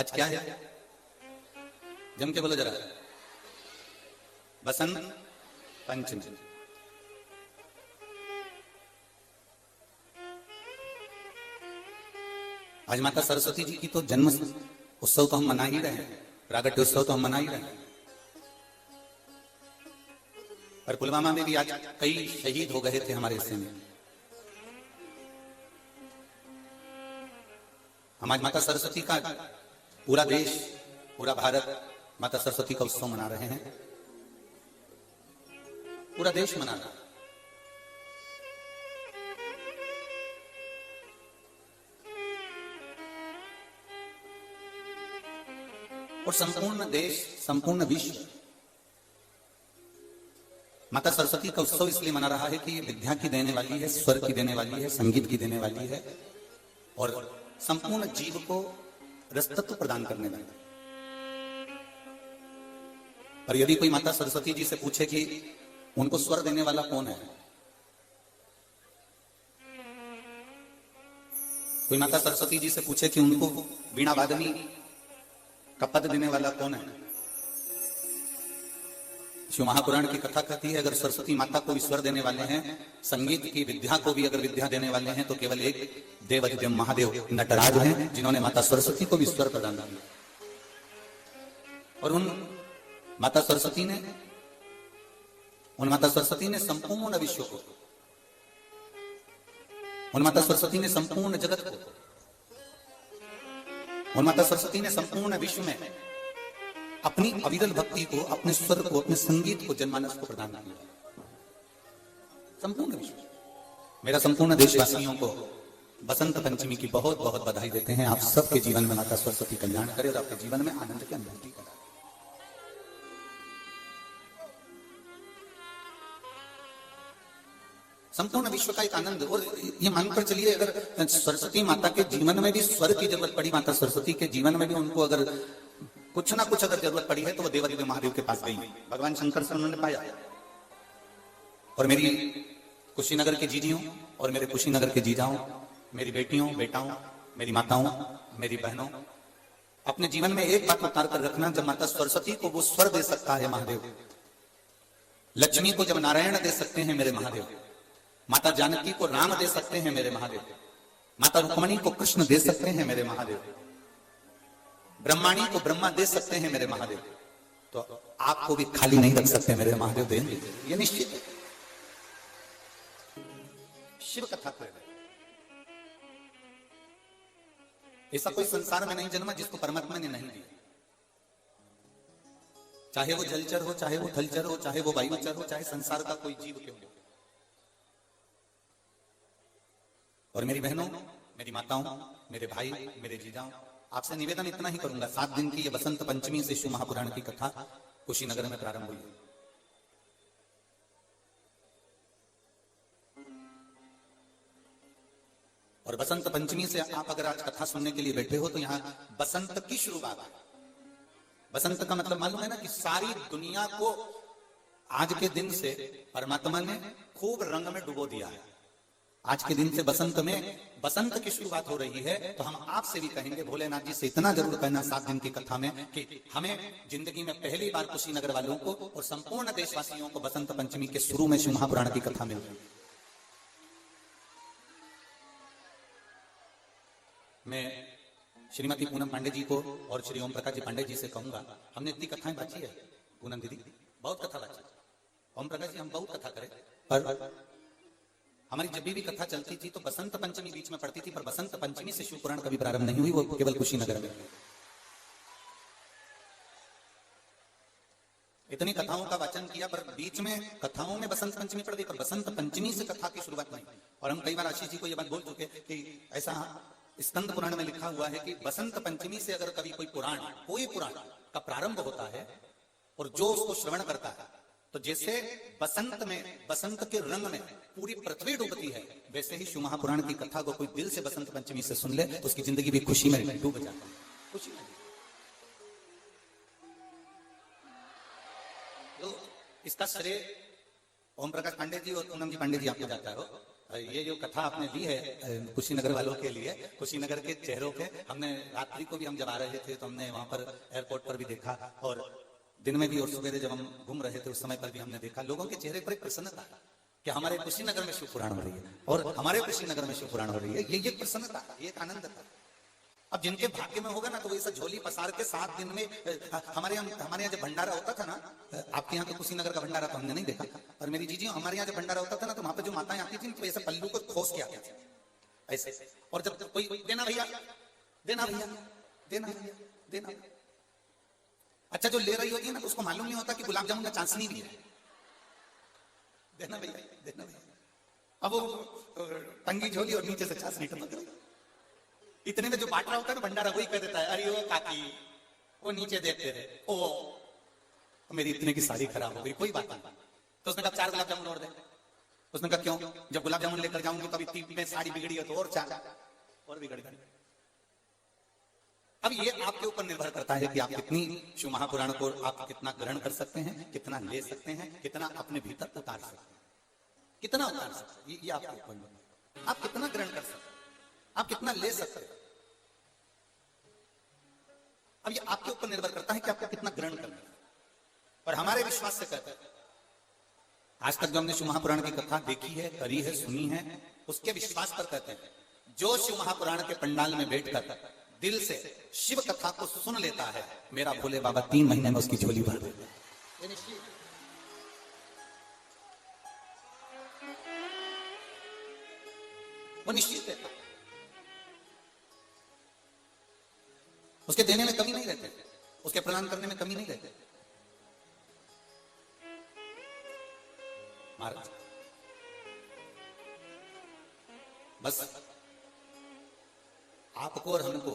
आज क्या है? जम के बोलो जरा। बसंत पंचमी। आज माता सरस्वती जी की तो जन्म उत्सव तो हम मना ही रहे हैं, प्रागट्य उत्सव तो हम मना ही रहे हैं। और पुलवामा में भी आज कई शहीद हो गए थे हमारे हिस्से में। हम आज माता सरस्वती का पूरा देश, पूरा भारत माता सरस्वती का उत्सव मना रहे हैं। पूरा देश मना रहा है। और संपूर्ण देश, संपूर्ण विश्व माता सरस्वती का उत्सव इसलिए मना रहा है कि ये विद्या की देने वाली है, स्वर की देने वाली है, संगीत की देने वाली है और संपूर्ण जीव को रसतत्व प्रदान करने वाली है। और यदि कोई माता सरस्वती जी से पूछे कि उनको स्वर देने वाला कौन है, कोई माता सरस्वती जी से पूछे कि उनको वीणा वादनी का पद देने वाला कौन है, शिव महापुराण की कथा कहती है अगर सरस्वती माता को भी स्वर देने वाले हैं, संगीत की विद्या को भी अगर विद्या देने वाले हैं, तो केवल एक देवाधिदेव महादेव नटराज हैं जिन्होंने माता सरस्वती को भी स्वर प्रदान किया। और उन माता सरस्वती ने संपूर्ण विश्व को, उन माता सरस्वती ने संपूर्ण जगत को, उन माता सरस्वती ने संपूर्ण विश्व में अपनी अविरल भक्ति को, अपने स्वर को, अपने संगीत को, जनमानस को प्रदान किया। संपूर्ण विश्व। मेरा संपूर्ण देशवासियों को बसंत पंचमी की बहुत बहुत बधाई देते हैं। आप सबके जीवन में माता सरस्वती कल्याण करे और आपके जीवन में आनंद की अनुभूति करे। संपूर्ण विश्व का एक आनंद। और ये मानकर चलिए अगर सरस्वती माता के जीवन में भी स्वर की जरूरत पड़ी, माता सरस्वती के जीवन में भी उनको अगर कुछ ना कुछ अगर जरूरत पड़ी है, तो वो देवाधिदेव महादेव के पास गई, भगवान शंकर से उन्होंने पाया। और मेरी कुशीनगर के जीजियों और मेरे कुशीनगर के जीजाओं, मेरी बेटियों, बेटाओं, मेरी माताओं, मेरी बहनों, अपने जीवन में एक बात उतार कर रखना, जब माता सरस्वती को वो स्वर दे सकता है महादेव, लक्ष्मी को जब नारायण दे सकते हैं मेरे महादेव, माता जानकी को राम दे सकते हैं मेरे महादेव, माता रुक्मणी को कृष्ण दे सकते हैं मेरे महादेव, ब्रह्माणी को ब्रह्मा दे सकते हैं मेरे महादेव, तो आपको भी खाली नहीं रख सकते मेरे महादेव देंगे, ये निश्चित है। शिव कथा को ऐसा कोई संसार में नहीं जन्मा जिसको परमात्मा ने नहीं दिया। चाहे वो जलचर हो, चाहे वो थलचर हो, चाहे वो वायुचर हो, चाहे संसार का कोई जीव क्यों हो। और मेरी बहनों, मेरी माताओं, मेरे भाई, मेरे जीजाओं, आपसे निवेदन इतना ही करूंगा, 7 दिन की ये बसंत पंचमी से शिव महापुराण की कथा कुशीनगर में प्रारंभ हुई। और बसंत पंचमी से आप अगर आज कथा सुनने के लिए बैठे हो, तो यहाँ बसंत की शुरुआत है। बसंत का मतलब मालूम है ना कि सारी दुनिया को आज के दिन से परमात्मा ने खूब रंग में डुबो दिया है। आज के दिन से बसंत की शुरुआत हो रही है। तो हम आपसे भी कहेंगे, भोलेनाथ जी से इतना जरूर कहना 7 दिन की कथा में, कि हमें जिंदगी में पहली बार कुशीनगर वालों को और संपूर्ण देशवासियों को बसंत पंचमी के शुरू में शिव महापुराण की कथा मिल रही है। मैं श्रीमती पूनम पांडे जी को और श्री ओम प्रकाश जी पांडे जी से कहूंगा, हमने इतनी कथाएं बांची है, पूनम दीदी बहुत कथा बांची, ओम प्रकाश जी हम बहुत कथा करें, पर हमारी जब भी कथा चलती थी तो बसंत पंचमी बीच में पड़ती थी, पर बसंत पंचमी से शिव पुराण कभी प्रारंभ नहीं हुई, वो केवल कुशीनगर में। इतनी कथाओं का वाचन किया, पर बीच में कथाओं में बसंत पंचमी पड़ गई, पर बसंत पंचमी से कथा की शुरुआत नहीं। और हम कई बार आशीष जी को यह बात बोल चुके कि ऐसा स्कंद पुराण में लिखा हुआ है कि बसंत पंचमी से अगर कभी कोई पुराण का प्रारंभ होता है और जो उसको श्रवण करता है, तो जैसे बसंत में, बसंत के रंग में पूरी पृथ्वी डूबती है, वैसे ही शिव महापुराण की कथा को कोई दिल से बसंत पंचमी से सुन ले तो उसकी जिंदगी भी खुशी में डूब जाती है। खुशी में। तो इसका श्रेय ओम प्रकाश पांडे जी और पूनम जी पांडे जी आपको जाता हो। ये जो कथा आपने ली है कुशीनगर वालों के लिए, कुशीनगर के चेहरों के, हमने रात्रि को भी हम जब आ रहे थे तो हमने वहां पर एयरपोर्ट पर भी देखा, और दिन में भी और सवेरे जब हम घूम रहे थे उस समय पर भी हमने देखा, लोगों के चेहरे पर एक प्रसन्नता कि हमारे कुशीनगर में शिव पुराण हो रही है और हमारे कुशीनगर में शिव पुराण हो रही है। ये प्रसन्नता, ये एक आनंद था। अब जिनके भाग्य में होगा ना तो वो ऐसा झोली पसार के 7 दिन में, हमारे यहाँ जब भंडारा होता था ना, आपके यहाँ तो कुशीनगर का भंडारा तो हमने नहीं देखा, और मेरी जीजी हमारे यहाँ जब भंडारा होता था ना तो वहां पर जो माताएं आती थी तो ऐसे पल्लू को खोस के आती थी ऐसे, और जब कोई देना भैया देना भैया देना भैया देना, अच्छा जो ले रही होती है ना उसको मालूम नहीं होता कि गुलाब जामुन का चांस नहीं भी है, देना भैया देना भैया। अब वो टंगी झोली और नीचे से चांस नहीं टपक रही, इतने में जो बांट रहा होता है ना भंडारा वही कह देता है, अरे वो काकी वो नीचे देखते रहे, ओ मेरी इतने की साड़ी खराब हो गई, कोई बात नहीं। तो उसने कहा 4 गुलाब जामुन और दे। उसने कहा क्यों, जब गुलाब जामुन लेकर जाऊंगी तो अभी 3 में साड़ी बिगड़ी है तो और 4 और बिगड़ गई। अब ये आपके ऊपर निर्भर करता है कि आप कितनी शिव महापुराण को आप कितना ग्रहण कर सकते हैं, कितना ले सकते हैं, कितना अपने भीतर उतार सकते हैं, कितना उतार सकते हैं, ये आपके ऊपर, आप कितना ग्रहण कर सकते हैं, आप कितना ले सकते हैं। अब ये आपके ऊपर निर्भर करता है कि आपको कितना ग्रहण करना है। और हमारे विश्वास से कहते हैं, आज तक जो हमने शिव महापुराण की कथा देखी है, करी है, सुनी है, उसके विश्वास पर कहते हैं, जो शिव महापुराण के पंडाल में बैठकर दिल से शिव कथा को सुन लेता है, मेरा भोले बाबा 3 महीने में उसकी झोली भर देते हैं। वो निश्चित है, उसके देने में कमी नहीं रहते, उसके प्रदान करने में कमी नहीं रहते। महाराज बस आपको और हमको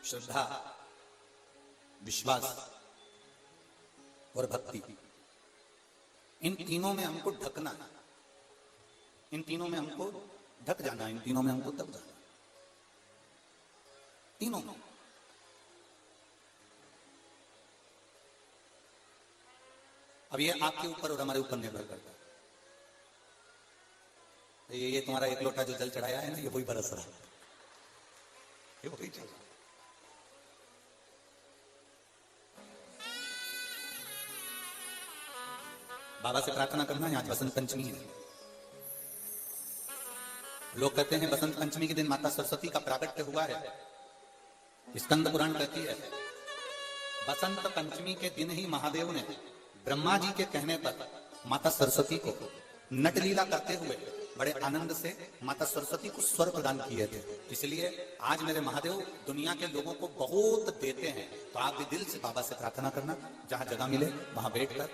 श्रद्धा, विश्वास और भक्ति, इन तीनों में हमको ढकना, इन तीनों में हमको ढक जाना, इन तीनों में हमको दब जाना, तीनों में। अब ये आपके ऊपर और हमारे ऊपर निर्भर करता है। ये तुम्हारा 1 लोटा जो जल चढ़ाया है ना, ये वही बरस रहा है, ये वही चल रहा है। बाबा से प्रार्थना करना है। आज बसंत पंचमी है, लोग कहते हैं बसंत पंचमी के दिन माता सरस्वती का प्रागट्य हुआ है। स्कंद पुराण कहती है बसंत पंचमी के दिन ही महादेव ने ब्रह्मा जी के कहने पर माता सरस्वती को नटलीला करते हुए बड़े आनंद से माता सरस्वती को स्वर प्रदान किए थे। इसलिए आज मेरे महादेव दुनिया के लोगों को बहुत देते हैं। तो आप भी दिल से बाबा से प्रार्थना करना, जहां जगह मिले वहां बैठकर।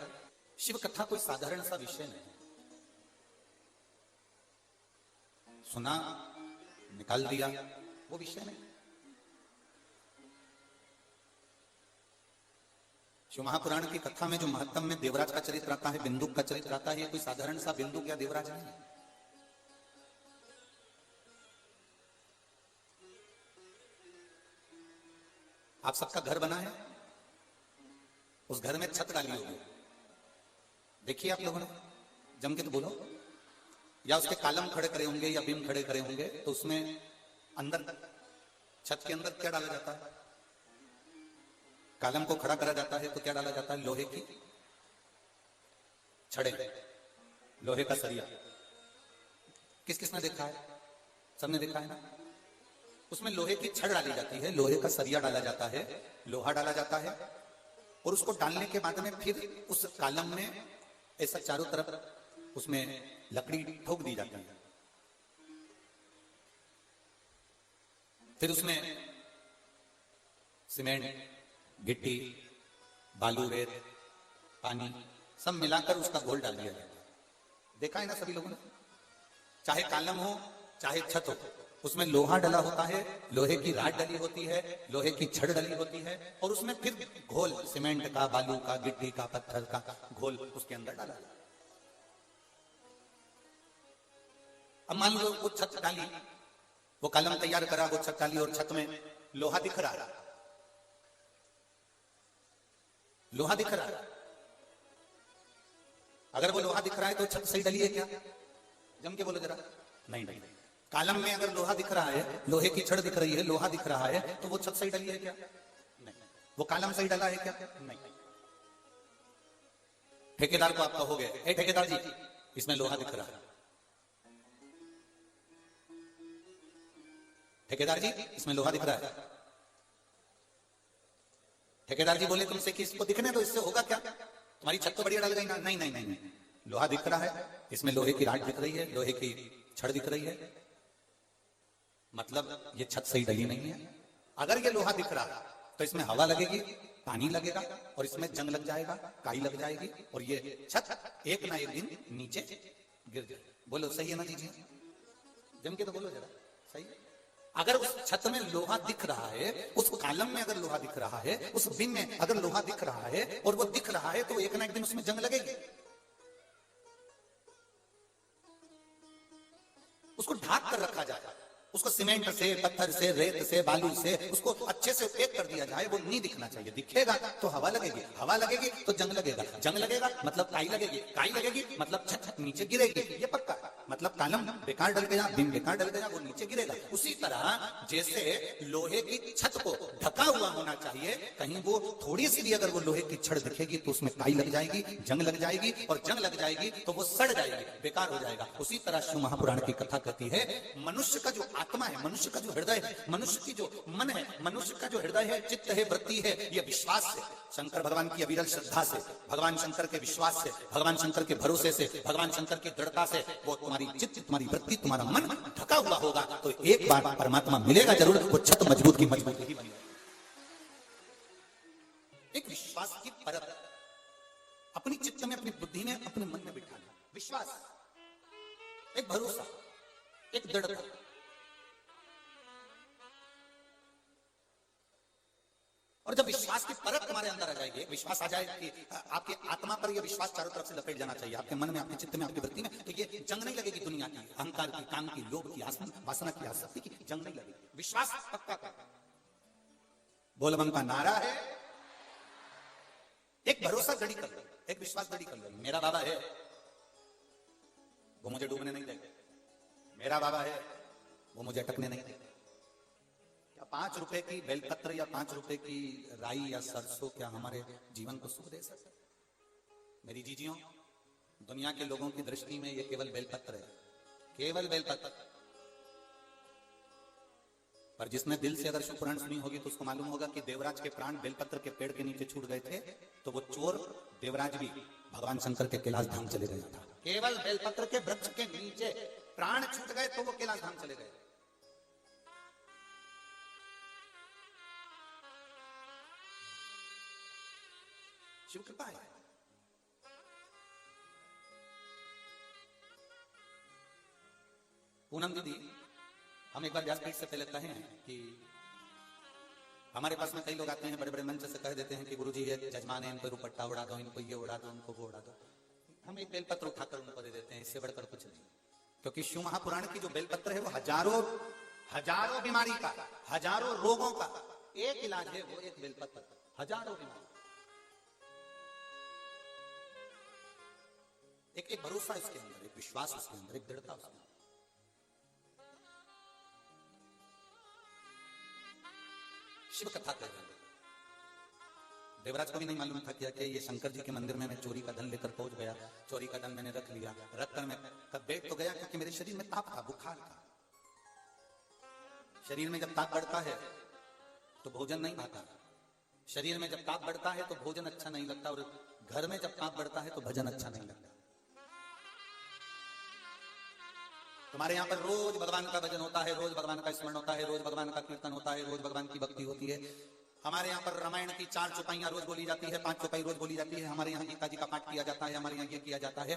शिव कथा कोई साधारण सा विषय नहीं, सुना निकाल दिया वो विषय नहीं। शिव महापुराण की कथा में जो महत्तम में देवराज का चरित्र आता है, बिंदुक का चरित्र आता है, ये कोई साधारण सा बिंदुक या देवराज नहीं है। आप सबका घर बना है, उस घर में छत डाली होगी, देखिए आप लोगों ने जम के तो बोलो, या उसके कालम खड़े करे होंगे या बीम खड़े करे होंगे, तो उसमें अंदर छत के अंदर क्या डाला जाता है? कालम को खड़ा करा जाता है तो क्या डाला जाता है? लोहे की छड़े, लोहे का सरिया। किस किसने देखा है? सबने देखा है ना। उसमें लोहे की छड़ डाली जाती है, लोहे का सरिया डाला जाता है, लोहा डाला जाता है, और उसको डालने के बाद में फिर उस कालम में ऐसा चारों तरफ उसमें लकड़ी ठोक दी जाती है। फिर उसमें सीमेंट, गिट्टी, बालू, रेत, पानी सब मिलाकर उसका घोल डाल दिया जाता है। देखा है ना सभी लोगों ने। चाहे कालम हो चाहे छत हो, उसमें लोहा डला होता है, लोहे की राड डली होती है, लोहे की छड़ डली होती है, और उसमें फिर घोल सीमेंट का, बालू का, गिट्टी का, पत्थर का घोल उसके अंदर डाला। अब मान लो वो छत डाली, वो कलम तैयार करा, वो छत डाली और छत में लोहा दिख रहा, लोहा दिख रहा। अगर वो लोहा दिख रहा है तो छत सही डली है क्या? जम के बोलो जरा। नहीं नहीं। कालम में अगर लोहा दिख रहा है, लोहे की छड़ दिख रही है, लोहा दिख रहा है, तो वो छत सही डली है क्या? नहीं। वो कालम सही डला है क्या? नहीं। ठेकेदार को आप कहोगे, ए ठेकेदार जी, इसमें लोहा दिख रहा है। ठेकेदार जी, इसमें लोहा दिख रहा है। ठेकेदार जी बोले तुमसे कि इसको दिखने दो, इससे होगा क्या? तुम्हारी छत तो बढ़िया डल गई ना। नहीं नहीं नहीं नहीं, लोहा दिख रहा है, इसमें लोहे की राड दिख रही है, लोहे की छड़ दिख रही है, मतलब ये छत सही डली नहीं है। अगर ये लोहा दिख रहा तो इसमें हवा लगेगी, पानी लगेगा और इसमें जंग लग जाएगा, काई लग जाएगी और ये छत एक ना एक दिन नीचे गिर जाएगी। बोलो सही है ना जी? जम के तो बोलो जरा, सही है। अगर उस छत में लोहा दिख रहा है, उस कालम में अगर लोहा दिख रहा है, उस बिन में अगर लोहा दिख रहा है और वो दिख रहा है, तो एक ना एक दिन उसमें जंग लगेगी। उसको ढाक कर रखा जाए, उसको सीमेंट से, पत्थर से, रेत से, बालू से उसको अच्छे से पैक कर दिया जाए, वो नहीं दिखना चाहिए। दिखेगा तो हवा लगेगी, हवा लगेगी तो जंग लगेगा, जंग लगेगा मतलब काई लगेगी, काई लगेगी मतलब छत नीचे गिरेगी, ये पक्का। मतलब कालम बेकार डल गया, दिन बेकार डल गया, वो नीचे गिरेगा। उसी तरह जैसे लोहे की छत को ढका हुआ होना चाहिए, कहीं वो थोड़ी सी भी अगर वो लोहे की छड़ दिखेगी तो उसमें काई लग जाएगी, जंग लग जाएगी और जंग लग जाएगी तो वो सड़ जाएगी, बेकार हो जाएगा। उसी तरह शिव महापुराण की कथा कहती है, मनुष्य का जो आत्मा है, मनुष्य का जो हृदय है, मनुष्य की जो मन है, मनुष्य का जो हृदय है, चित्त है, वृत्ति है, ये विश्वास से, शंकर भगवान की अविरल श्रद्धा से, भगवान शंकर के विश्वास से, भगवान शंकर के भरोसे से, भगवान शंकर की दृढ़ता से वो तुम्हारी चित्त, तुम्हारी वृत्ति, तुम्हारा मन ढका हुआ होगा तो एक बार परमात्मा मिलेगा जरूर। वो छत मजबूत की मजबूत ही बनेगी। एक विश्वास की परत अपनी चित्त में, अपनी बुद्धि में, अपने मन में बिठाना। विश्वास, एक भरोसा, एक दृढ़ता। और जब विश्वास की परत तुम्हारे अंदर आ जाएगी, विश्वास आ जाए कि आपके आत्मा पर यह विश्वास चारों तरफ से लपेट जाना चाहिए, आपके मन में, आपके चित्त में, आपकी वृत्ति में, तो ये जंग नहीं लगेगी दुनिया की, अहंकार की, काम की, लोभ की, वासना की, आसक्ति की जंग नहीं लगेगी। विश्वास पक्का का बोलबम का नारा है। एक भरोसा दड़ी कर लो, एक विश्वास दड़ी कर लो। मेरा बाबा है, वो मुझे डूबने नहीं देगा। मेरा बाबा है, वो मुझे अटकने नहीं देगा। 5 रुपए की बेलपत्र या 5 रुपए की राई या सरसों क्या हमारे जीवन को सुख दे सकते? मेरी जीजियों, दुनिया के लोगों की दृष्टि में ये केवल बेलपत्र है, केवल बेलपत्र। पर जिसने दिल से अगर शिव पुराण सुनी होगी तो उसको मालूम होगा कि देवराज के प्राण बेलपत्र के पेड़ के नीचे छूट गए थे, तो वो चोर देवराज भी भगवान शंकर के कैलाश धाम चले गया था। केवल बेलपत्र के वृक्ष के नीचे प्राण छूट गए तो वो कैलाश धाम चले गए। शिव कृपा है। पूनम दीदी, हम एक बार व्यासपीठ से पहले कहे हैं कि हमारे पास में कई लोग आते हैं, बड़े बड़े मंच से कह देते हैं कि गुरुजी ये जजमान है, इनको रुपट्टा उड़ा दो, इनको ये उड़ा दो, उनको वो उड़ा दो। हम एक बेलपत्र उठाकर उनको दे देते हैं, इससे बढ़कर कुछ नहीं। क्योंकि शिव महापुराण की जो बेलपत्र है वो हजारों बीमारी का, हजारों रोगों का एक इलाज है, वो एक बेलपत्र। हजारों बीमारी, एक भरोसा इसके अंदर, एक विश्वास उसके अंदर, एक दृढ़ता उसके अंदर। शिव कथा कह रहे हैं। देवराज को भी नहीं मालूम था क्या कि ये शंकर जी के मंदिर में मैं चोरी का धन लेकर पहुंच गया, चोरी का धन मैंने रख लिया, रखकर मैं तब बैठ तो गया क्योंकि मेरे शरीर में ताप था, बुखार था। शरीर में जब ताप बढ़ता है तो भोजन नहीं भाता, शरीर में जब ताप बढ़ता है तो भोजन अच्छा नहीं लगता, और घर में जब ताप बढ़ता है तो भजन अच्छा नहीं लगता। तुम्हारे यहाँ पर रोज भगवान का भजन होता है, रोज भगवान का स्मरण होता है, रोज भगवान का कीर्तन होता है, रोज भगवान की भक्ति होती है। हमारे यहाँ पर रामायण की 4 चौपाइयां रोज बोली जाती है, 5 चौपाई रोज बोली जाती है। हमारे यहाँ गीता जी का पाठ किया जाता है, हमारे यहाँ ये किया जाता है।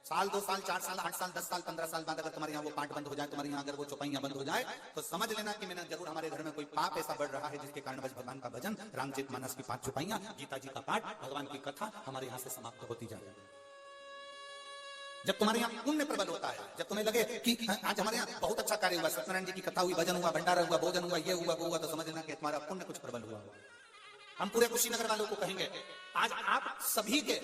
साल 2 साल 4 साल 8 साल 10 साल 15 साल बाद अगर तुम्हारे यहाँ वो पाठ बंद हो जाए, तुम्हारे यहाँ अगर वो चौपाइयां बंद हो जाए, तो समझ लेना कि मैंने जरूर हमारे घर में कोई पाप ऐसा बढ़ रहा है जिसके कारण भगवान का भजन, रामचरित मानस की 5 चौपाइयां, गीता जी का पाठ, भगवान की कथा हमारे यहाँ से समाप्त होती जाए। जब तुम्हारे यहाँ पुण्य प्रबल होता है, जब तुम्हें लगे कि आज हमारे यहाँ बहुत अच्छा कार्य हुआ, सत्यनारायण जी की कथा हुई, भजन हुआ, भंडारा हुआ, भोजन हुआ, ये हुआ, वो हुआ, तो समझ लेना कि तुम्हारा पुण्य कुछ प्रबल हुआ। हम पूरे कुशीनगर वालों को कहेंगे, आज आप सभी के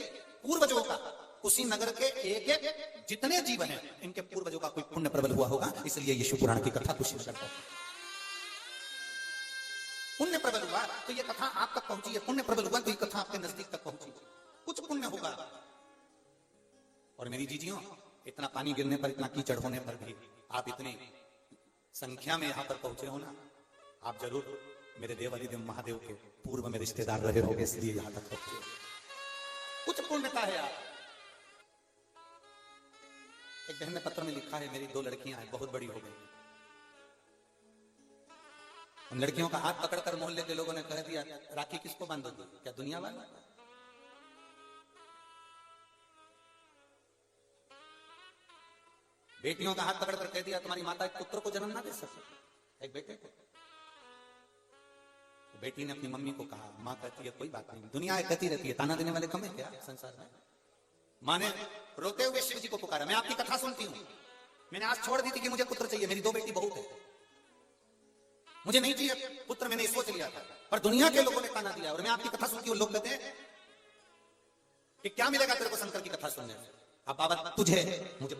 पूर्वजों का उसी नगर के एक एक जितने जीव हैं इनके पूर्वजों का कोई पुण्य प्रबल हुआ होगा, इसलिए ये शिव पुराण की कथा कुछ करता है। पुण्य प्रबल हुआ तो ये कथा आप तक पहुंची है, पुण्य प्रबल हुआ तो ये कथा आपके नजदीक तक पहुंची, कुछ पुण्य होगा। और मेरी जीजियों, इतना पानी गिरने पर, इतना कीचड़ होने पर भी आप इतनी संख्या में यहां पर पहुंचे हो ना, आप जरूर मेरे देवादिदेव महादेव के पूर्व में रिश्तेदार रहे होगे, इसलिए यहां तक पहुंचे। कुछ पुण्यता है आप। एक बहन ने पत्र में लिखा है, मेरी 2 लड़कियां हैं, बहुत बड़ी हो गई। उन लड़कियों का हाथ पकड़कर मोहल्ले के लोगों ने कह दिया, राखी किसको बांधोगी, क्या दुनिया वाला? बेटियों का हाथ पकड़कर कह दिया, तुम्हारी माता एक पुत्र को जन्म ना दे सकती, एक बेटे को। बेटी ने अपनी मम्मी को कहा, माँ कहती है कोई बात नहीं, दुनिया कहती रहती है, ताना देने वाले कम है क्या संसार में? माँ ने रोते हुए शिव जी को पुकारा, मैं आपकी कथा सुनती हूँ, मैंने आज छोड़ दी थी कि मुझे पुत्र चाहिए, मेरी 2 बेटी बहुत है, मुझे नहीं चाहिए पुत्र, मैंने सोच लिया था, पर दुनिया के लोगों ने ताना दिया और मैं आपकी कथा सुनती हूँ। लोग कहते हैं कि क्या मिलेगा तेरे को शंकर की कथा सुनने से? अब बाबा तुझे मुझे